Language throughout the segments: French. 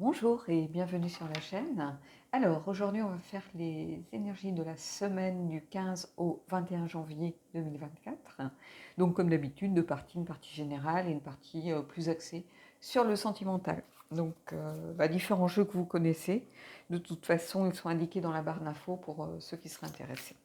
Bonjour et bienvenue sur la chaîne. Alors aujourd'hui on va faire les énergies de la semaine du 15 au 21 janvier 2024. Donc comme d'habitude, une partie générale et une partie plus axée sur le sentimental. Donc différents jeux que vous connaissez. De toute façon ils sont indiqués dans la barre d'infos pour ceux qui seraient intéressés.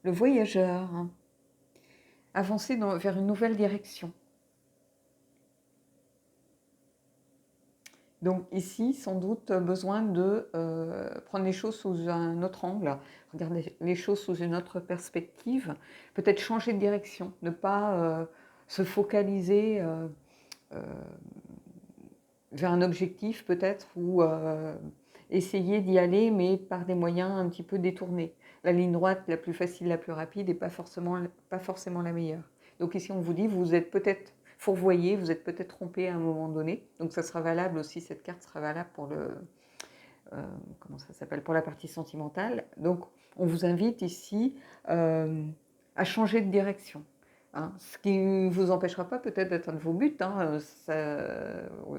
Le voyageur, avancer vers une nouvelle direction. Donc ici, sans doute, besoin de prendre les choses sous un autre angle, regarder les choses sous une autre perspective, peut-être changer de direction, ne pas se focaliser euh, vers un objectif peut-être ou essayer d'y aller mais par des moyens un petit peu détournés. La ligne droite la plus facile, la plus rapide et pas forcément la meilleure. Donc ici on vous dit, vous êtes peut-être fourvoyé, vous êtes peut-être trompé à un moment donné. Donc ça sera valable aussi, cette carte sera valable pour le, comment ça s'appelle, pour la partie sentimentale. Donc on vous invite ici à changer de direction. Hein, ce qui ne vous empêchera pas peut-être d'atteindre vos buts, hein,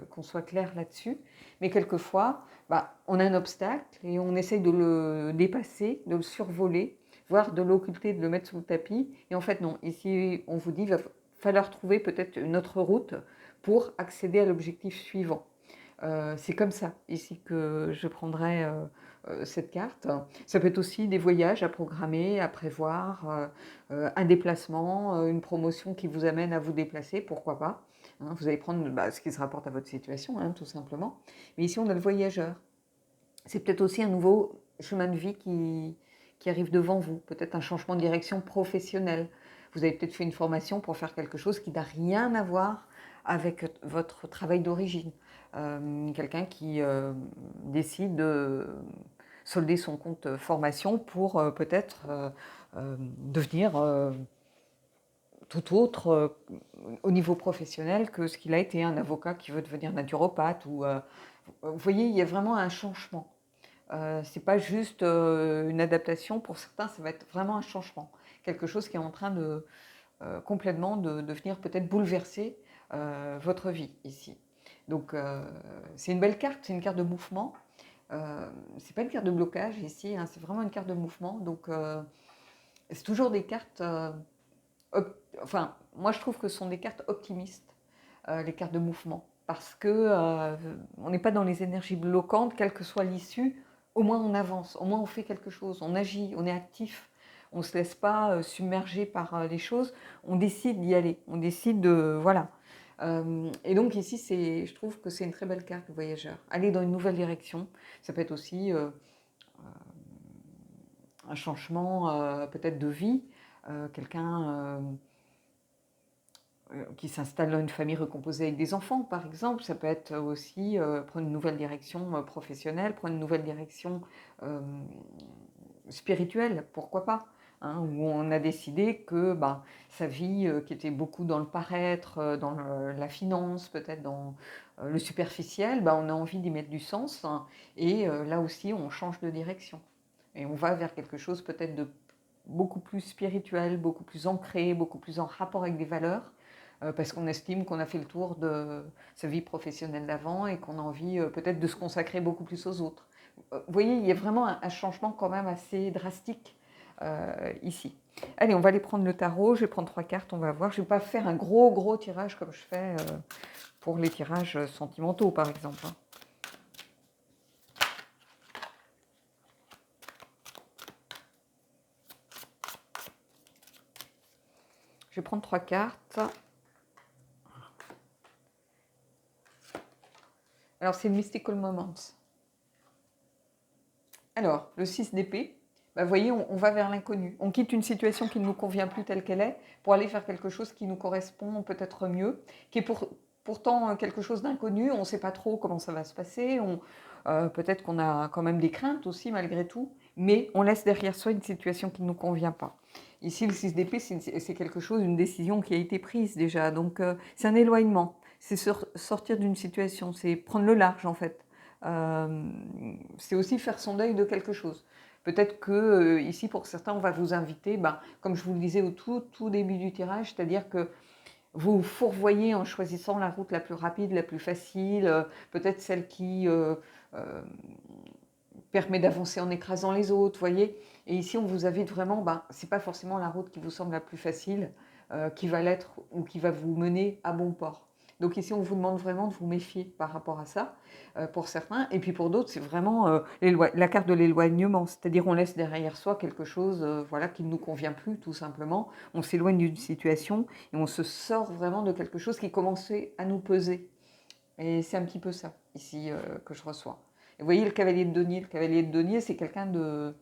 qu'on soit clair là-dessus. Mais quelquefois, on a un obstacle et on essaye de le dépasser, de le survoler, voire de l'occulter, de le mettre sous le tapis. Et en fait, non. Ici, on vous dit qu'il va falloir trouver peut-être une autre route pour accéder à l'objectif suivant. C'est comme ça ici que je prendrai cette carte. Ça peut être aussi des voyages à programmer, à prévoir, un déplacement, une promotion qui vous amène à vous déplacer, pourquoi pas. Hein, vous allez prendre ce qui se rapporte à votre situation, hein, tout simplement. Mais ici, on a le voyageur. C'est peut-être aussi un nouveau chemin de vie qui arrive devant vous, peut-être un changement de direction professionnelle. Vous avez peut-être fait une formation pour faire quelque chose qui n'a rien à voir avec votre travail d'origine. Quelqu'un qui décide de solder son compte formation pour peut-être devenir tout autre au niveau professionnel que ce qu'il a été, un avocat qui veut devenir naturopathe. Vous voyez, il y a vraiment un changement. C'est pas juste une adaptation, pour certains ça va être vraiment un changement. Quelque chose qui est en train de complètement de venir peut-être bouleverser votre vie ici. Donc c'est une belle carte, c'est une carte de mouvement. C'est pas une carte de blocage ici, hein, c'est vraiment une carte de mouvement. Donc c'est toujours des cartes. Enfin, moi je trouve que ce sont des cartes optimistes, les cartes de mouvement, parce que on n'est pas dans les énergies bloquantes, quelle que soit l'issue. Au moins on avance, au moins on fait quelque chose, on agit, on est actif. On ne se laisse pas submerger par les choses, on décide d'y aller, on décide de... Voilà. Et donc ici, je trouve que c'est une très belle carte, le voyageur. Aller dans une nouvelle direction, ça peut être aussi un changement peut-être de vie, quelqu'un qui s'installe dans une famille recomposée avec des enfants, par exemple. Ça peut être aussi prendre une nouvelle direction professionnelle, prendre une nouvelle direction spirituelle, pourquoi pas, hein, où on a décidé que sa vie, qui était beaucoup dans le paraître, dans la finance, peut-être dans le superficiel, on a envie d'y mettre du sens, hein, et là aussi, on change de direction. Et on va vers quelque chose peut-être de beaucoup plus spirituel, beaucoup plus ancré, beaucoup plus en rapport avec des valeurs, parce qu'on estime qu'on a fait le tour de sa vie professionnelle d'avant et qu'on a envie peut-être de se consacrer beaucoup plus aux autres. Vous voyez, il y a vraiment un changement quand même assez drastique ici. Allez, on va aller prendre le tarot, je vais prendre 3 cartes, on va voir. Je ne vais pas faire un gros tirage comme je fais pour les tirages sentimentaux, par exemple. Hein. Je vais prendre 3 cartes. Alors, c'est le Mystical Moments. Alors, le 6 d'épée, vous voyez, on va vers l'inconnu. On quitte une situation qui ne nous convient plus telle qu'elle est pour aller faire quelque chose qui nous correspond peut-être mieux, qui est pourtant quelque chose d'inconnu. On ne sait pas trop comment ça va se passer. Peut-être qu'on a quand même des craintes aussi malgré tout, mais on laisse derrière soi une situation qui ne nous convient pas. Ici, le 6 d'épée, c'est quelque chose, une décision qui a été prise déjà. Donc, c'est un éloignement. c'est sortir d'une situation, c'est prendre le large en fait. C'est aussi faire son deuil de quelque chose. Peut-être que ici, pour certains, on va vous inviter, comme je vous le disais au tout début du tirage, c'est-à-dire que vous vous fourvoyez en choisissant la route la plus rapide, la plus facile, peut-être celle qui euh, permet d'avancer en écrasant les autres, voyez. Et ici, on vous invite vraiment, c'est pas forcément la route qui vous semble la plus facile, qui va l'être ou qui va vous mener à bon port. Donc ici, on vous demande vraiment de vous méfier par rapport à ça, pour certains. Et puis pour d'autres, c'est vraiment la carte de l'éloignement, c'est-à-dire on laisse derrière soi quelque chose voilà, qui ne nous convient plus, tout simplement. On s'éloigne d'une situation et on se sort vraiment de quelque chose qui commençait à nous peser. Et c'est un petit peu ça, ici, que je reçois. Et vous voyez, le cavalier de denier, c'est quelqu'un de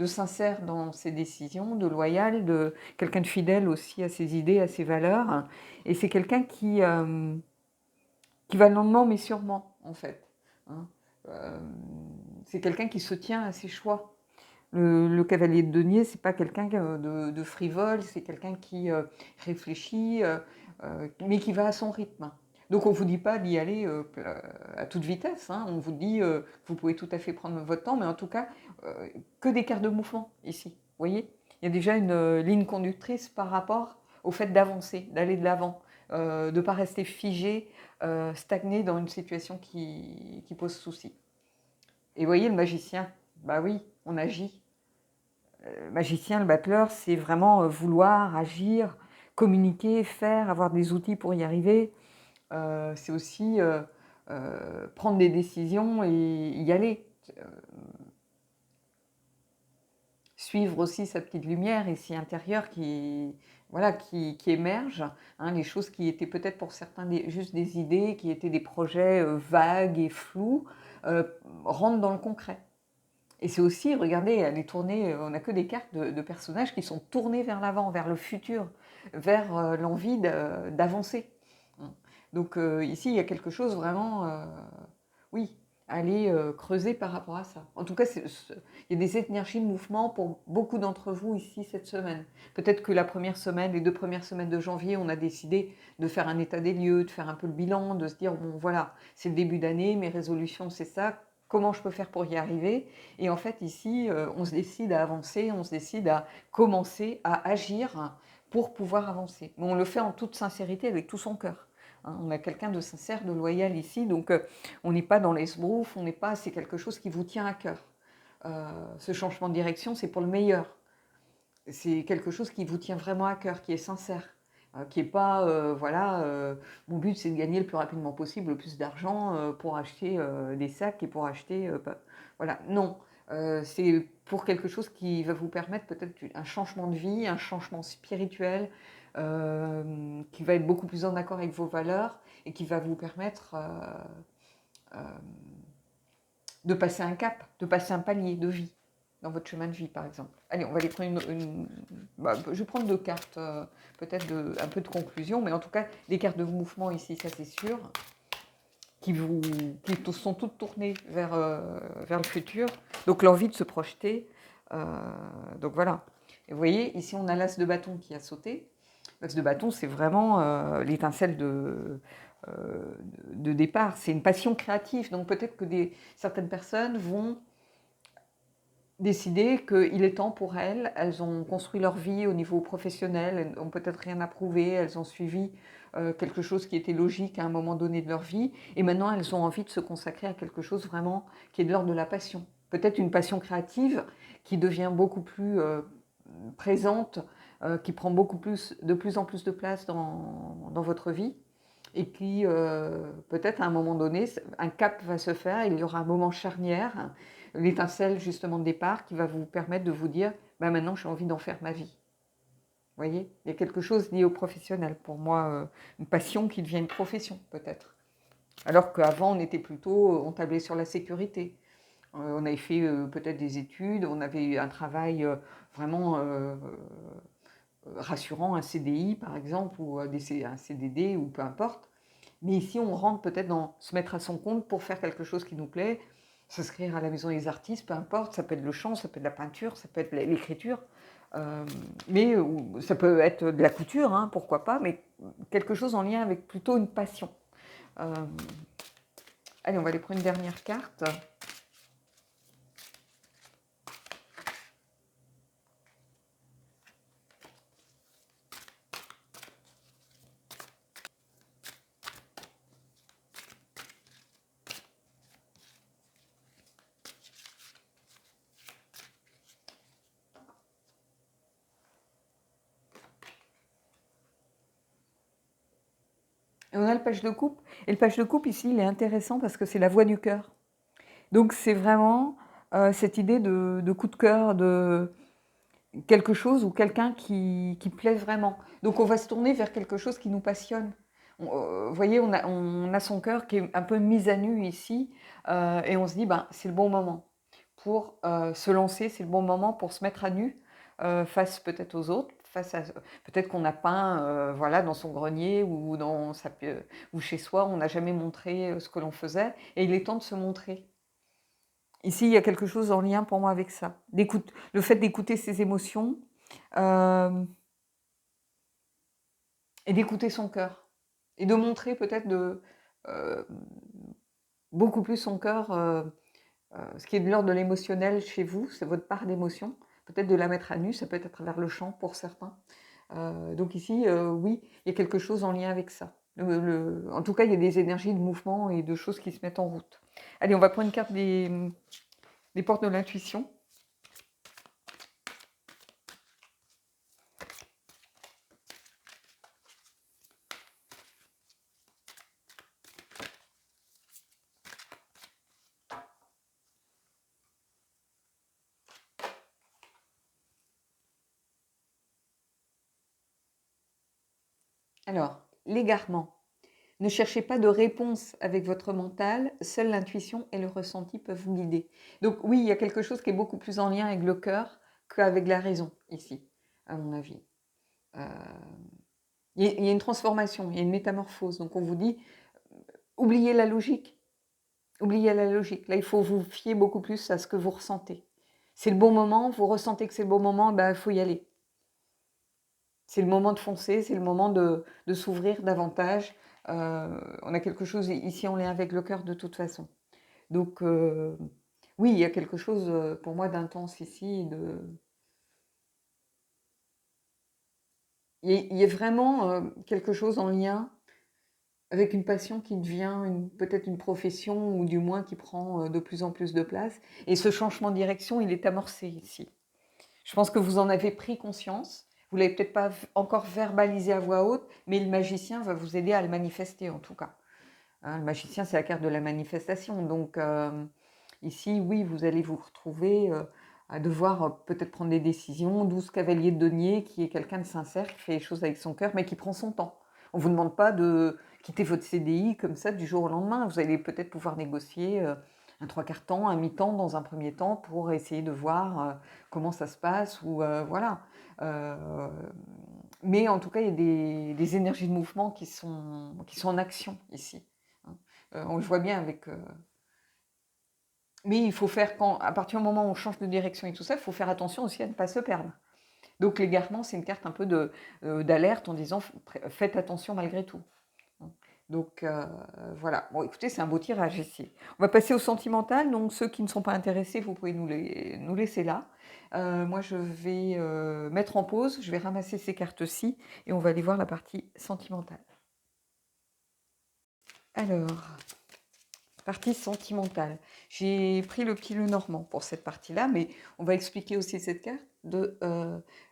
sincère dans ses décisions, de loyal, quelqu'un de fidèle aussi à ses idées, à ses valeurs. Et c'est quelqu'un qui va lentement mais sûrement, en fait. Hein. C'est quelqu'un qui se tient à ses choix. Le cavalier de denier, c'est pas quelqu'un de frivole, c'est quelqu'un qui réfléchit, mais qui va à son rythme. Donc on ne vous dit pas d'y aller à toute vitesse, hein. On vous dit que vous pouvez tout à fait prendre votre temps, mais en tout cas, que des cartes de mouvement ici. Vous voyez, il y a déjà une ligne conductrice par rapport au fait d'avancer, d'aller de l'avant, de ne pas rester figé, stagné dans une situation qui pose souci. Et vous voyez, le magicien, bah oui, on agit. Le magicien, le battleur, c'est vraiment vouloir, agir, communiquer, faire, avoir des outils pour y arriver. C'est aussi prendre des décisions et y aller. Suivre aussi sa petite lumière ici intérieure voilà, qui émerge. Hein, les choses qui étaient peut-être pour certains juste des idées, qui étaient des projets vagues et flous, rentrent dans le concret. Et c'est aussi, regardez, elle est tournée, on n'a que des cartes de personnages qui sont tournés vers l'avant, vers le futur, vers l'envie d'avancer. Donc ici, il y a quelque chose vraiment, oui, aller creuser par rapport à ça. En tout cas, il y a des énergies de mouvement pour beaucoup d'entre vous ici cette semaine. Peut-être que la première semaine, les 2 premières semaines de janvier, on a décidé de faire un état des lieux, de faire un peu le bilan, de se dire, bon voilà, c'est le début d'année, mes résolutions, c'est ça, comment je peux faire pour y arriver? Et en fait, ici, on se décide à avancer, on se décide à commencer à agir pour pouvoir avancer. Mais on le fait en toute sincérité, avec tout son cœur. Hein, on a quelqu'un de sincère, de loyal ici, donc on n'est pas dans l'esbrouf, on n'est pas, c'est quelque chose qui vous tient à cœur. Ce changement de direction, c'est pour le meilleur. C'est quelque chose qui vous tient vraiment à cœur, qui est sincère, qui n'est pas, voilà, mon but c'est de gagner le plus rapidement possible le plus d'argent pour acheter des sacs et pour acheter, voilà, non. C'est pour quelque chose qui va vous permettre peut-être un changement de vie, un changement spirituel, qui va être beaucoup plus en accord avec vos valeurs et qui va vous permettre de passer un cap, de passer un palier de vie dans votre chemin de vie, par exemple. Allez, on va aller prendre je vais prendre 2 cartes, peut-être un peu de conclusion, mais en tout cas, des cartes de mouvement ici, ça c'est sûr, qui sont toutes tournées vers le futur. Donc l'envie de se projeter. Donc voilà. Et vous voyez, ici on a l'as de bâton qui a sauté. L'as de bâton, c'est vraiment l'étincelle de départ. C'est une passion créative. Donc peut-être que certaines personnes vont décider qu'il est temps pour elles. Elles ont construit leur vie au niveau professionnel, elles n'ont peut-être rien à prouver, elles ont suivi quelque chose qui était logique à un moment donné de leur vie, et maintenant elles ont envie de se consacrer à quelque chose vraiment qui est de l'ordre de la passion. Peut-être une passion créative qui devient beaucoup plus présente, qui prend de plus en plus de place dans votre vie, et qui, peut-être à un moment donné, un cap va se faire, il y aura un moment charnière, l'étincelle justement de départ qui va vous permettre de vous dire, maintenant j'ai envie d'en faire ma vie. Vous voyez, il y a quelque chose lié au professionnel. Pour moi, une passion qui devient une profession peut-être. Alors qu'avant, on était plutôt, on tablait sur la sécurité. On avait fait peut-être des études, on avait eu un travail vraiment rassurant, un CDI par exemple, ou un CDD, ou peu importe. Mais ici, on rentre peut-être dans se mettre à son compte pour faire quelque chose qui nous plaît, s'inscrire à la maison des artistes, peu importe, ça peut être le chant, ça peut être la peinture, ça peut être l'écriture, mais ça peut être de la couture, hein, pourquoi pas, mais quelque chose en lien avec plutôt une passion. Euh, allez, on va aller prendre une dernière carte. Et on a le page de coupe. Et le page de coupe, ici, il est intéressant parce que c'est la voix du cœur. Donc, c'est vraiment cette idée de coup de cœur, de quelque chose ou quelqu'un qui plaît vraiment. Donc, on va se tourner vers quelque chose qui nous passionne. Vous voyez, on a son cœur qui est un peu mis à nu ici. Et on se dit, ben, c'est le bon moment pour se lancer, c'est le bon moment pour se mettre à nu face peut-être aux autres, face à peut-être qu'on a peint voilà dans son grenier ou dans sa ou chez soi, on n'a jamais montré ce que l'on faisait et il est temps de se montrer. Ici, il y a quelque chose en lien pour moi avec ça. Le fait d'écouter ses émotions euh, et d'écouter son cœur et de montrer peut-être euh, beaucoup plus son cœur. Ce qui est de l'ordre de l'émotionnel chez vous, c'est votre part d'émotion. Peut-être de la mettre à nu, ça peut être à travers le chant pour certains. Donc ici, oui, il y a quelque chose en lien avec ça. En tout cas, il y a des énergies de mouvement et de choses qui se mettent en route. Allez, on va prendre une carte des portes de l'intuition. Alors, l'égarement. Ne cherchez pas de réponse avec votre mental, seule l'intuition et le ressenti peuvent vous guider. Donc oui, il y a quelque chose qui est beaucoup plus en lien avec le cœur qu'avec la raison, ici, à mon avis. Euh, il y a une transformation, il y a une métamorphose. Donc on vous dit, oubliez la logique. Oubliez la logique. Là, il faut vous fier beaucoup plus à ce que vous ressentez. C'est le bon moment, vous ressentez que c'est le bon moment, ben, il faut y aller. C'est le moment de foncer, c'est le moment de s'ouvrir davantage. On a quelque chose ici en lien avec le cœur de toute façon. Donc, oui, il y a quelque chose pour moi d'intense ici. Il y a vraiment quelque chose en lien avec une passion qui devient peut-être une profession ou du moins qui prend de plus en plus de place. Et ce changement de direction, il est amorcé ici. Je pense que vous en avez pris conscience. Vous ne l'avez peut-être pas encore verbalisé à voix haute, mais le magicien va vous aider à le manifester en tout cas. Hein, le magicien, c'est la carte de la manifestation. Donc ici, oui, vous allez vous retrouver à devoir peut-être prendre des décisions. 12 cavaliers de denier, qui est quelqu'un de sincère, qui fait les choses avec son cœur, mais qui prend son temps. On ne vous demande pas de quitter votre CDI comme ça du jour au lendemain. Vous allez peut-être pouvoir négocier un trois quarts temps, un mi-temps dans un premier temps pour essayer de voir comment ça se passe. Ou voilà. Euh, mais en tout cas, il y a des énergies de mouvement qui sont en action ici. On le voit bien avec. Mais il faut faire à partir du moment où on change de direction et tout ça, il faut faire attention aussi à ne pas se perdre. Donc l'égarement, c'est une carte un peu d'alerte en disant faites attention malgré tout. Donc voilà. Bon, écoutez, c'est un beau tirage ici. On va passer au sentimental. Donc ceux qui ne sont pas intéressés, vous pouvez nous laisser là. Moi, je vais mettre en pause. Je vais ramasser ces cartes-ci et on va aller voir la partie sentimentale. Alors, partie sentimentale. J'ai pris le petit Lenormand pour cette partie-là, mais on va expliquer aussi cette carte de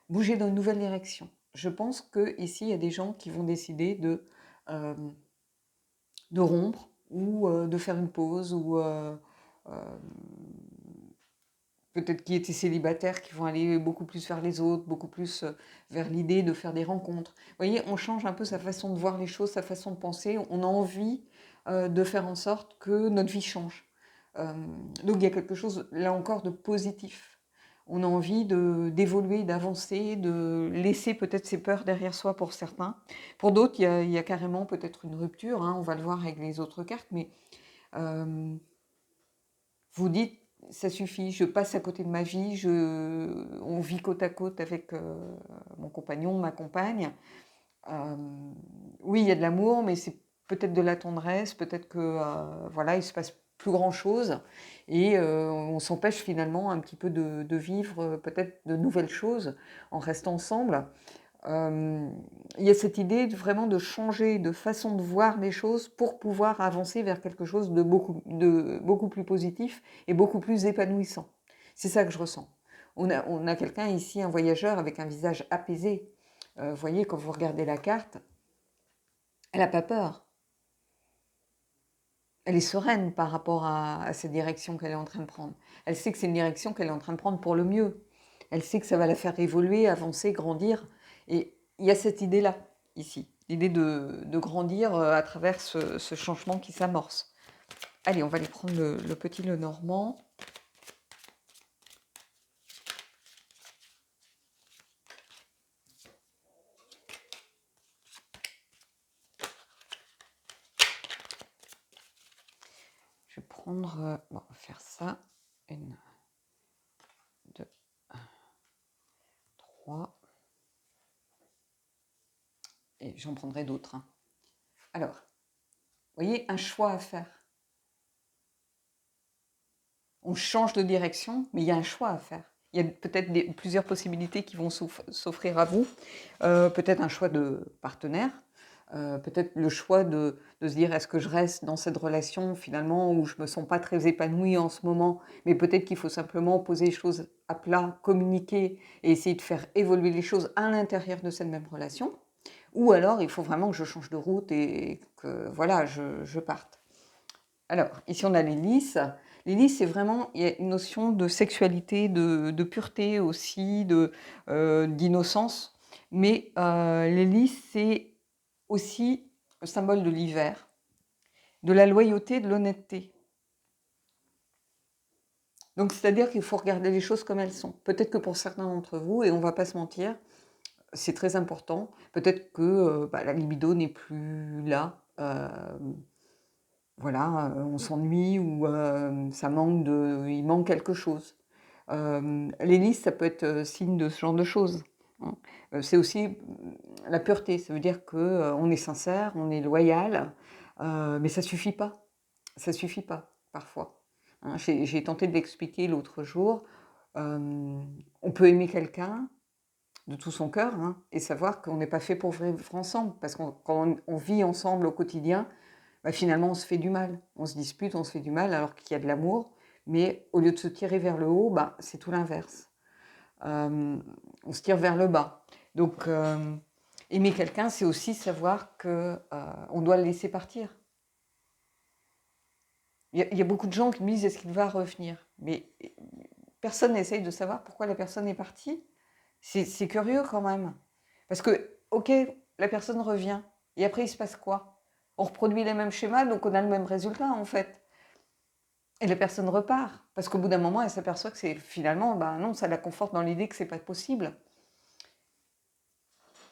bouger dans une nouvelle direction. Je pense qu'ici, il y a des gens qui vont décider euh, de rompre ou de faire une pause ou peut-être qui étaient célibataires, qui vont aller beaucoup plus vers les autres, beaucoup plus vers l'idée de faire des rencontres. Vous voyez, on change un peu sa façon de voir les choses, sa façon de penser. On a envie de faire en sorte que notre vie change. Donc il y a quelque chose, là encore, de positif. On a envie d'évoluer, d'avancer, de laisser peut-être ses peurs derrière soi pour certains. Pour d'autres, il y a carrément peut-être une rupture, hein, on va le voir avec les autres cartes, mais vous dites, ça suffit, je passe à côté de ma vie, on vit côte à côte avec mon compagnon, ma compagne. Oui, il y a de l'amour, mais peut-être de la tendresse, peut-être que voilà, il se passe plus grand-chose et on s'empêche finalement un petit peu de vivre peut-être de nouvelles choses en restant ensemble. Euh, il y a cette idée vraiment de changer de façon de voir les choses pour pouvoir avancer vers quelque chose de beaucoup plus positif et beaucoup plus épanouissant. C'est ça que je ressens. On a quelqu'un ici, un voyageur avec un visage apaisé. Vous voyez, quand vous regardez la carte, elle n'a pas peur. Elle est sereine par rapport à cette direction qu'elle est en train de prendre. Elle sait que c'est une direction qu'elle est en train de prendre pour le mieux. Elle sait que ça va la faire évoluer, avancer, grandir. Et il y a cette idée-là, ici. L'idée de grandir à travers ce changement qui s'amorce. Allez, on va aller prendre le petit Lenormand. Je vais prendre... bon, on va faire ça. 1, 2, 3. Et j'en prendrai d'autres. Hein. Alors, vous voyez, un choix à faire. On change de direction, mais il y a un choix à faire. Il y a peut-être plusieurs possibilités qui vont s'offrir à vous. Peut-être un choix de partenaire, peut-être le choix de se dire est-ce que je reste dans cette relation finalement où je ne me sens pas très épanouie en ce moment, mais peut-être qu'il faut simplement poser les choses à plat, communiquer et essayer de faire évoluer les choses à l'intérieur de cette même relation. Ou alors il faut vraiment que je change de route et que voilà, je parte. Alors, ici on a les lys. Les lys, c'est vraiment, il y a une notion de sexualité, de pureté aussi, d'innocence. Mais les lys, c'est aussi le symbole de l'hiver, de la loyauté, de l'honnêteté. Donc, c'est-à-dire qu'il faut regarder les choses comme elles sont. Peut-être que pour certains d'entre vous, et on ne va pas se mentir, c'est très important. Peut-être que la libido n'est plus là. Voilà, on s'ennuie ou il manque quelque chose. L'hélice, ça peut être signe de ce genre de choses. Hein. C'est aussi la pureté, ça veut dire qu'on est sincère, on est loyal, mais ça suffit pas. Ça suffit pas, parfois. Hein, j'ai tenté de l'expliquer l'autre jour. On peut aimer quelqu'un de tout son cœur hein, et savoir qu'on n'est pas fait pour vivre ensemble, parce que quand on vit ensemble au quotidien, bah, finalement on se fait du mal. On se dispute, on se fait du mal alors qu'il y a de l'amour, mais au lieu de se tirer vers le haut, bah, c'est tout l'inverse. On se tire vers le bas. Donc aimer quelqu'un, c'est aussi savoir qu'on doit le laisser partir. Il y a beaucoup de gens qui me disent est-ce qu'il va revenir, mais personne n'essaye de savoir pourquoi la personne est partie. C'est curieux quand même. Parce que, ok, la personne revient, et après il se passe quoi? On reproduit les mêmes schémas, donc on a le même résultat en fait. Et la personne repart, parce qu'au bout d'un moment, elle s'aperçoit que c'est finalement, ben non, ça la conforte dans l'idée que c'est pas possible.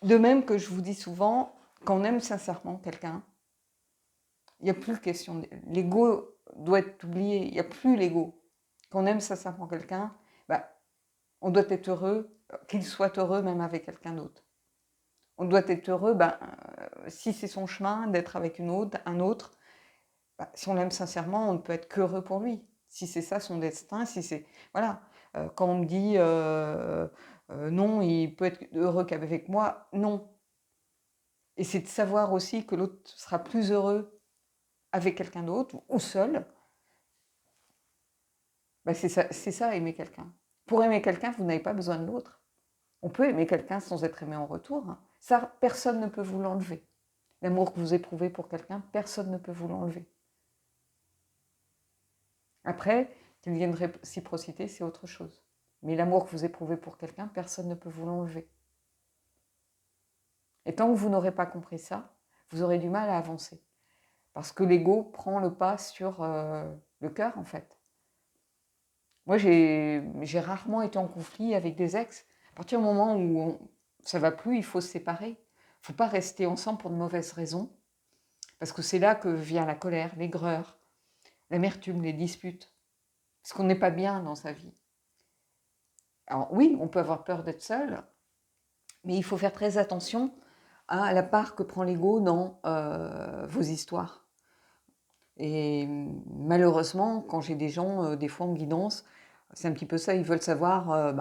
De même que je vous dis souvent, quand on aime sincèrement quelqu'un, il n'y a plus de question. L'ego doit être oublié, il n'y a plus l'ego. Quand on aime sincèrement quelqu'un, ben, on doit être heureux, qu'il soit heureux même avec quelqu'un d'autre. On doit être heureux, si c'est son chemin d'être avec un autre, si on l'aime sincèrement, on ne peut être qu'heureux pour lui. Si c'est ça son destin, si c'est... Voilà. Quand on me dit non, il peut être heureux qu'avec moi, non. Et c'est de savoir aussi que l'autre sera plus heureux avec quelqu'un d'autre ou seul. C'est ça, aimer quelqu'un. Pour aimer quelqu'un, vous n'avez pas besoin de l'autre. On peut aimer quelqu'un sans être aimé en retour. Hein. Ça, personne ne peut vous l'enlever. L'amour que vous éprouvez pour quelqu'un, personne ne peut vous l'enlever. Après, qu'il y ait une réciprocité, c'est autre chose. Mais l'amour que vous éprouvez pour quelqu'un, personne ne peut vous l'enlever. Et tant que vous n'aurez pas compris ça, vous aurez du mal à avancer. Parce que l'ego prend le pas sur le cœur, en fait. Moi, j'ai rarement été en conflit avec des ex. À partir du moment où ça ne va plus, il faut se séparer. Il ne faut pas rester ensemble pour de mauvaises raisons. Parce que c'est là que vient la colère, l'aigreur, l'amertume, les disputes. Parce qu'on n'est pas bien dans sa vie. Alors oui, on peut avoir peur d'être seul, mais il faut faire très attention à la part que prend l'ego dans vos histoires. Et malheureusement, quand j'ai des gens, des fois en guidance, c'est un petit peu ça, ils veulent savoir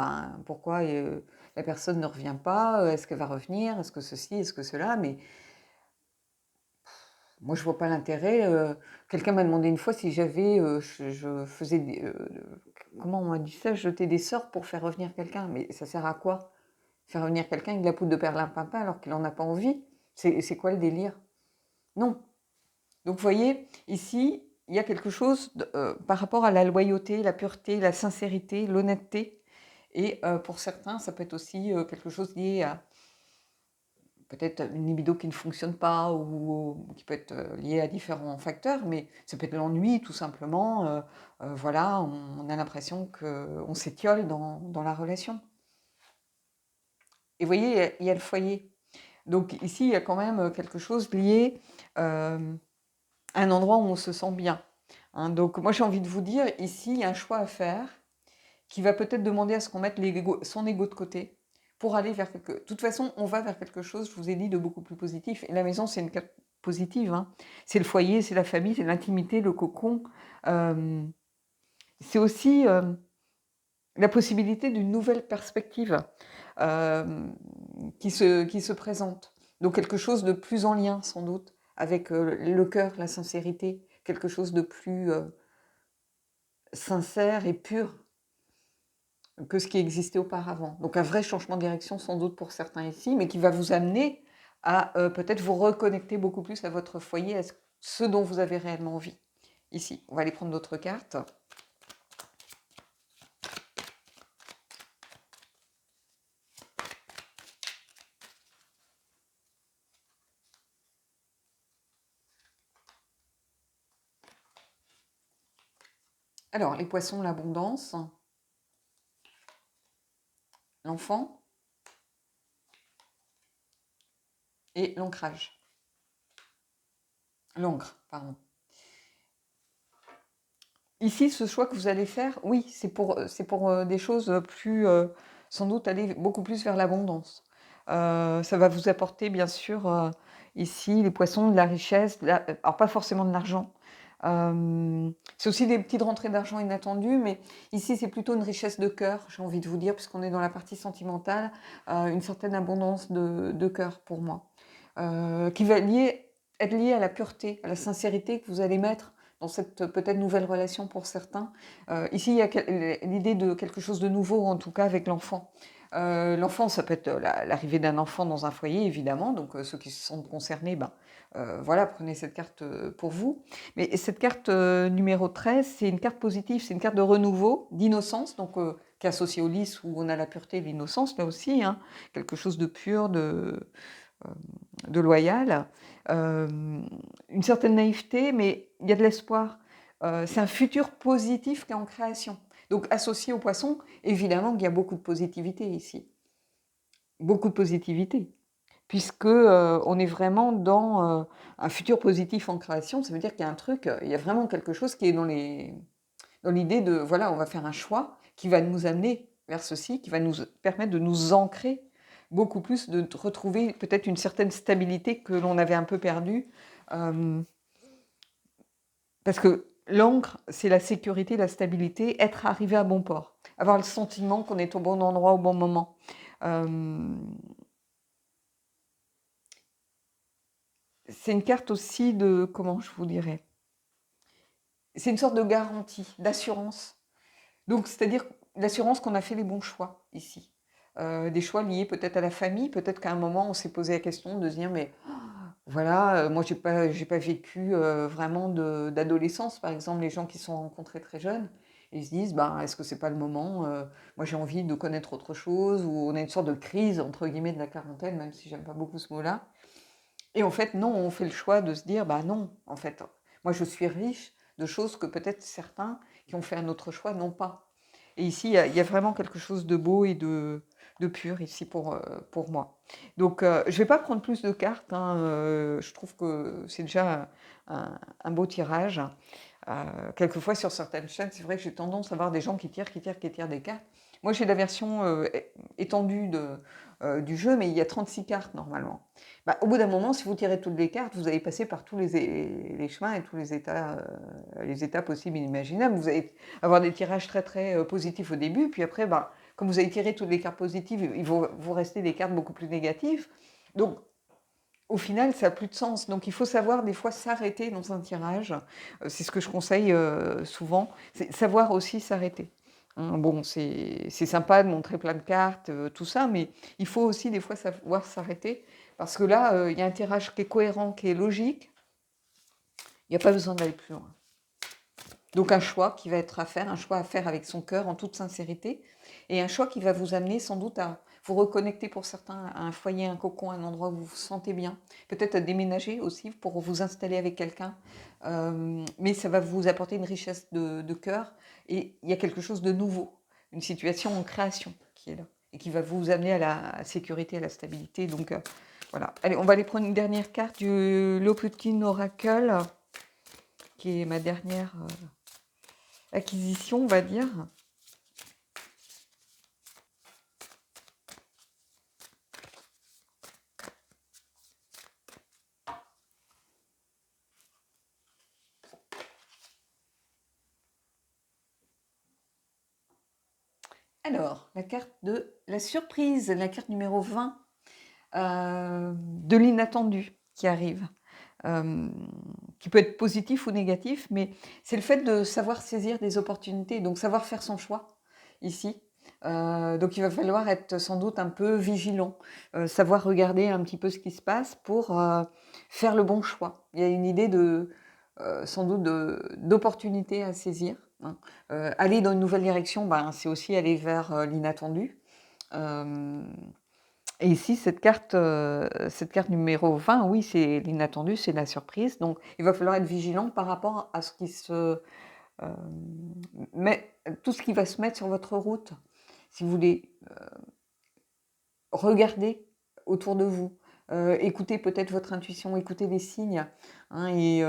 pourquoi la personne ne revient pas, est-ce qu'elle va revenir, est-ce que ceci, est-ce que cela, mais moi je vois pas l'intérêt. Quelqu'un m'a demandé une fois si j'avais, je faisais comment on m'a dit ça, jeter des sorts pour faire revenir quelqu'un, mais ça sert à quoi? Faire revenir quelqu'un avec de la poudre de perlimpinpin alors qu'il n'en a pas envie? C'est quoi le délire? Non. Donc vous voyez, ici, il y a quelque chose par rapport à la loyauté, la pureté, la sincérité, l'honnêteté. Et pour certains, ça peut être aussi quelque chose lié à peut-être une libido qui ne fonctionne pas ou qui peut être lié à différents facteurs, mais ça peut être l'ennui tout simplement. Voilà, on a l'impression qu'on s'étiole dans la relation. Et vous voyez, il y a le foyer. Donc ici, il y a quand même quelque chose lié à un endroit où on se sent bien. Hein. Donc moi, j'ai envie de vous dire, ici, il y a un choix à faire qui va peut-être demander à ce qu'on mette son ego de côté pour aller vers quelque... De toute façon, on va vers quelque chose, je vous ai dit, de beaucoup plus positif. Et la maison, c'est une carte positive. Hein. C'est le foyer, c'est la famille, c'est l'intimité, le cocon. C'est aussi la possibilité d'une nouvelle perspective qui se présente. Donc quelque chose de plus en lien, sans doute, avec le cœur, la sincérité, quelque chose de plus sincère et pur que ce qui existait auparavant. Donc un vrai changement de direction, sans doute pour certains ici, mais qui va vous amener à peut-être vous reconnecter beaucoup plus à votre foyer, à ce dont vous avez réellement envie. Ici, on va aller prendre d'autres cartes. Alors, les poissons, l'abondance, l'enfant et l'ancrage. L'encre, pardon. Ici, ce choix que vous allez faire, oui, c'est pour des choses plus, sans doute, aller beaucoup plus vers l'abondance. Ça va vous apporter, bien sûr, ici, les poissons, de la richesse, alors pas forcément de l'argent. C'est aussi des petites rentrées d'argent inattendues, mais ici, c'est plutôt une richesse de cœur, j'ai envie de vous dire, puisqu'on est dans la partie sentimentale, une certaine abondance de cœur pour moi, qui va être liée à la pureté, à la sincérité que vous allez mettre dans cette peut-être nouvelle relation pour certains. Ici, il y a l'idée de quelque chose de nouveau, en tout cas avec l'enfant. L'enfant, ça peut être l'arrivée d'un enfant dans un foyer, évidemment. Donc, ceux qui se sentent concernés, voilà, prenez cette carte pour vous. Mais cette carte numéro 13, c'est une carte positive, c'est une carte de renouveau, d'innocence, donc qui est associée au lys où on a la pureté et l'innocence, là aussi, hein, quelque chose de pur, de loyal, une certaine naïveté, mais il y a de l'espoir. C'est un futur positif qui est en création. Donc associé au poisson, évidemment qu'il y a beaucoup de positivité ici. Beaucoup de positivité. Puisque on est vraiment dans un futur positif en création, ça veut dire qu'il y a un truc, il y a vraiment quelque chose qui est dans l'idée de, voilà, on va faire un choix qui va nous amener vers ceci, qui va nous permettre de nous ancrer beaucoup plus, de retrouver peut-être une certaine stabilité que l'on avait un peu perdue. Parce que l'ancre, c'est la sécurité, la stabilité, être arrivé à bon port, avoir le sentiment qu'on est au bon endroit au bon moment. C'est une carte aussi de, comment je vous dirais, c'est une sorte de garantie, d'assurance. Donc, c'est-à-dire l'assurance qu'on a fait les bons choix ici. Des choix liés peut-être à la famille, peut-être qu'à un moment on s'est posé la question de se dire mais voilà, moi j'ai pas vécu vraiment d'adolescence, par exemple, les gens qui sont rencontrés très jeunes, ils se disent est-ce que c'est pas le moment, moi j'ai envie de connaître autre chose, ou on a une sorte de crise entre guillemets de la quarantaine, même si j'aime pas beaucoup ce mot-là. Et en fait, non, on fait le choix de se dire, non, en fait, moi je suis riche de choses que peut-être certains qui ont fait un autre choix n'ont pas. Et ici, il y a vraiment quelque chose de beau et de pur ici pour moi. Donc, je ne vais pas prendre plus de cartes, hein, je trouve que c'est déjà un beau tirage. Quelquefois, sur certaines chaînes, c'est vrai que j'ai tendance à voir des gens qui tirent des cartes. Moi, j'ai la version étendue du jeu, mais il y a 36 cartes normalement. Bah, au bout d'un moment, si vous tirez toutes les cartes, vous allez passer par tous les chemins et tous les états possibles et inimaginables. Vous allez avoir des tirages très très positifs au début, puis après, bah, comme vous avez tiré toutes les cartes positives, il va vous rester des cartes beaucoup plus négatives. Donc, au final, ça n'a plus de sens. Donc, il faut savoir des fois s'arrêter dans un tirage. C'est ce que je conseille souvent. C'est savoir aussi s'arrêter. Hein, bon, c'est sympa de montrer plein de cartes, tout ça, mais il faut aussi des fois savoir s'arrêter. Parce que là, il y a un tirage qui est cohérent, qui est logique. Il n'y a pas besoin d'aller plus loin. Donc un choix qui va être à faire, un choix à faire avec son cœur en toute sincérité, et un choix qui va vous amener sans doute à vous reconnecter pour certains à un foyer, un cocon, un endroit où vous vous sentez bien, peut-être à déménager aussi pour vous installer avec quelqu'un, mais ça va vous apporter une richesse de cœur, et il y a quelque chose de nouveau, une situation en création qui est là, et qui va vous amener à la sécurité, à la stabilité. Donc voilà. Allez, on va aller prendre une dernière carte du Loputin Oracle, qui est ma dernière acquisition, on va dire. Alors, la carte de la surprise, la carte numéro 20, de l'inattendu qui arrive, qui peut être positif ou négatif, mais c'est le fait de savoir saisir des opportunités, donc savoir faire son choix ici. Donc il va falloir être sans doute un peu vigilant, savoir regarder un petit peu ce qui se passe pour faire le bon choix. Il y a une idée sans doute d'opportunité à saisir. Hein. Aller dans une nouvelle direction, ben, c'est aussi aller vers l'inattendu. Et ici, cette carte numéro 20, oui, c'est l'inattendu, c'est la surprise. Donc, il va falloir être vigilant par rapport à ce qui tout ce qui va se mettre sur votre route. Si vous voulez regarder autour de vous, écoutez peut-être votre intuition, écoutez les signes. Hein, et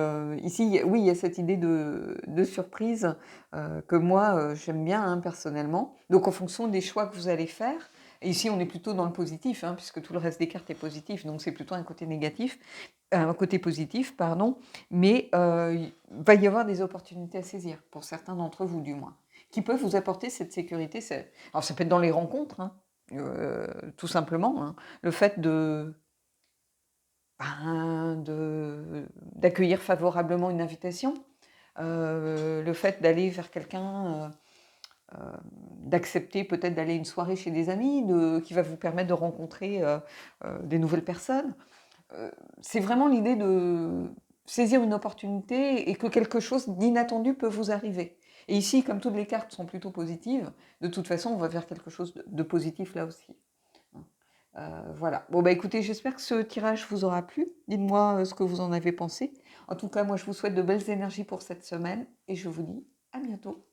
ici, oui, il y a cette idée de surprise que moi, j'aime bien hein, personnellement. Donc, en fonction des choix que vous allez faire, et ici, on est plutôt dans le positif, hein, puisque tout le reste des cartes est positif, donc c'est plutôt un côté négatif, un côté positif, pardon. Mais il va y avoir des opportunités à saisir, pour certains d'entre vous du moins, qui peuvent vous apporter cette sécurité. Alors, ça peut être dans les rencontres, hein, tout simplement. Hein. Le fait d'accueillir favorablement une invitation, le fait d'aller vers quelqu'un, d'accepter peut-être d'aller à une soirée chez des amis, qui va vous permettre de rencontrer des nouvelles personnes. C'est vraiment l'idée de saisir une opportunité et que quelque chose d'inattendu peut vous arriver. Et ici, comme toutes les cartes sont plutôt positives, de toute façon, on va vers quelque chose de positif là aussi. Voilà. Bon, bah écoutez, j'espère que ce tirage vous aura plu. Dites-moi ce que vous en avez pensé. En tout cas, moi, je vous souhaite de belles énergies pour cette semaine et je vous dis à bientôt.